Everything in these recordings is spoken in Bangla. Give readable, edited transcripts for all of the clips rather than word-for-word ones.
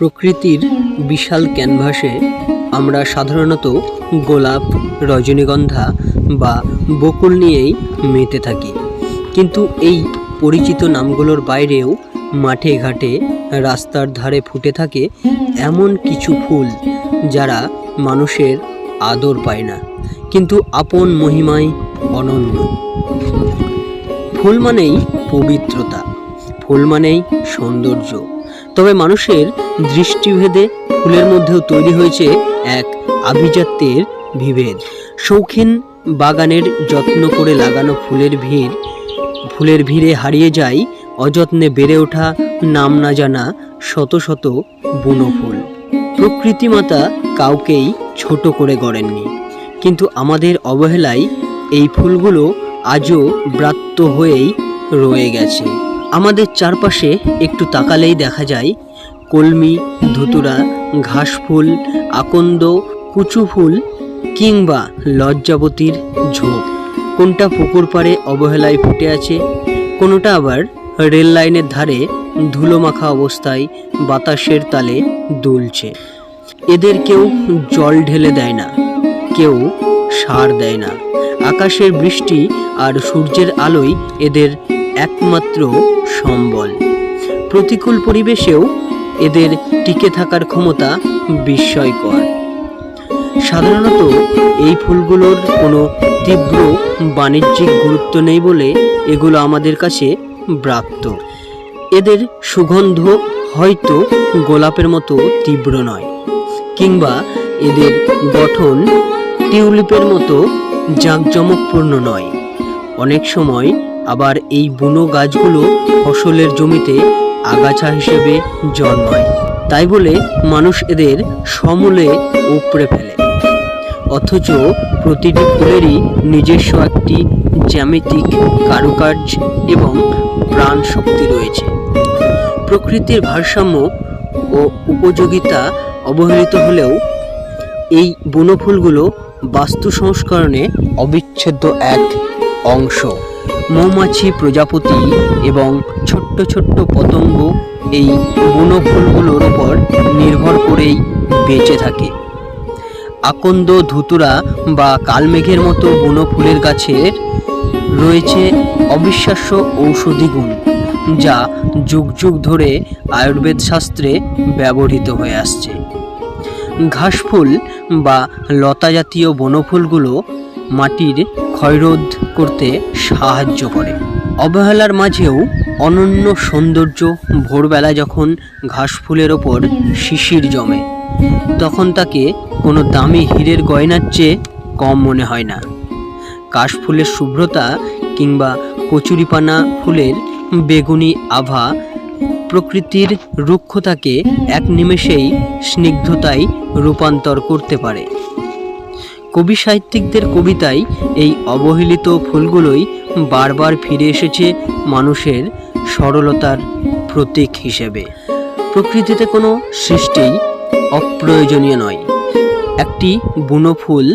প্রকৃতির বিশাল ক্যানভাসে আমরা সাধারণত গোলাপ, রজনীগন্ধা বা বকুল নিয়েই মেতে থাকি। কিন্তু এই পরিচিত নামগুলোর বাইরেও মাঠে ঘাটে, রাস্তার ধারে ফুটে থাকে এমন কিছু ফুল যারা মানুষের আদর পায় না, কিন্তু আপন মহিমায় অনন্য। ফুল মানেই পবিত্রতা, ফুল মানেই সৌন্দর্য। তবে মানুষের দৃষ্টিভেদে ফুলের মধ্যেও তৈরি হয়েছে এক আভিজাত্যের বিভেদ। শৌখিন বাগানের যত্ন করে লাগানো ফুলের ভিড়ে হারিয়ে যায় অযত্নে বেড়ে ওঠা নাম না জানা শত শত বুনো ফুল। প্রকৃতি মাতা কাউকেই ছোট করে গড়েননি, কিন্তু আমাদের অবহেলায় এই ফুলগুলো আজও ব্রাত্য হয়েই রয়ে গেছে। আমাদের চারপাশে একটু তাকালেই দেখা যায় কলমি, ধুতুরা, ঘাসফুল, আকন্দ, কুচু ফুল কিংবা লজ্জাবতীর ঝোপ। কোনটা পুকুর পাড়ে অবহেলায় ফুটে আছে, কোনোটা আবার রেল লাইনের ধারে ধুলো মাখা অবস্থায় বাতাসের তালে দুলছে। এদের কেউ জল ঢেলে দেয় না, কেউ সার দেয় না। আকাশের বৃষ্টি আর সূর্যের আলোই এদের একমাত্র সম্বল। প্রতিকূল পরিবেশেও এদের টিকে থাকার ক্ষমতা বিস্ময়কর। সাধারণত এই ফুলগুলোর কোনো তীব্র বাণিজ্যিক গুরুত্ব নেই বলে এগুলো আমাদের কাছে ব্রাত্য। এদের সুগন্ধ হয়তো গোলাপের মতো তীব্র নয়, কিংবা এদের গঠন টিউলিপের মতো জাঁকজমকপূর্ণ নয়। অনেক সময় আবার এই বুনো গাছগুলো ফসলের জমিতে আগাছা হিসেবে জন্মায়, তাই বলে মানুষ এদের সমূলে উপড়ে ফেলে। অথচ প্রতিটি ফুলেরই নিজস্ব একটি জ্যামিতিক কারুকার্য এবং প্রাণ শক্তি রয়েছে। প্রকৃতির ভারসাম্য ও উপযোগিতা অবহেলিত হলেও এই বুনো ফুলগুলো বাস্তু সংস্করণে অবিচ্ছেদ্য এক অংশ। মৌমাছি, প্রজাপতি এবং ছোট্ট ছোট্ট পতঙ্গ এই বুনো ফুলগুলোর উপর নির্ভর করেই বেঁচে থাকে। আকন্দ, ধুতুরা বা কালমেঘের মতো বুনো ফুলের গাছের রয়েছে অবিশ্বাস্য ঔষধি গুণ, যা যুগ যুগ ধরে আয়ুর্বেদ শাস্ত্রে ব্যবহৃত হয়ে আসছে। ঘাসফুল বা লতা জাতীয় বনফুলগুলো মাটির ক্ষয়রোধ করতে সাহায্য করে। অবহেলার মাঝেও অনন্য সৌন্দর্য। ভোরবেলা যখন ঘাসফুলের ওপর শিশির জমে, তখন তাকে কোনো দামি হীরের গয়নার চেয়ে কম মনে হয় না। কাশফুলের শুভ্রতা কিংবা কচুরিপানা ফুলের বেগুনি আভা প্রকৃতির রুক্ষতাকে এক নিমেষেই স্নিগ্ধতায় রূপান্তর করতে পারে। কবি সাহিত্যিকদের কবিতায় এই অবহেলিত ফুলগুলোই বারবার ফিরে এসেছে মানুষের সরলতার প্রতীক হিসেবে। প্রকৃতিতে কোনো সৃষ্টিই অপ্রয়োজনীয় নয়। একটি বুনো ফুল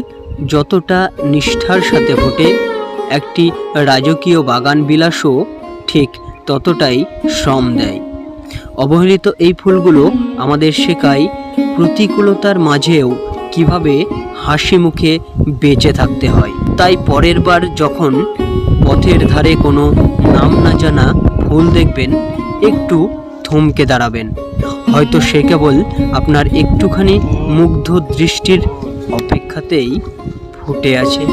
যতটা নিষ্ঠার সাথে ফোটে, একটি রাজকীয় বাগান বিলাসও ঠিক ততটাই শ্রম দেয়। অবহেলিত এই ফুলগুলো আমাদের শেখায় প্রতিকূলতার মাঝেও কিভাবে হাসি মুখে বেঁচে থাকতে হয়। তাই পরের বার যখন পথের ধারে কোনো নাম না জানা ফুল দেখবেন, একটু থমকে দাঁড়াবেন। হয়তো সে কেবল আপনার একটুখানি মুগ্ধ দৃষ্টির অপেক্ষাতেই ফুটে আছে।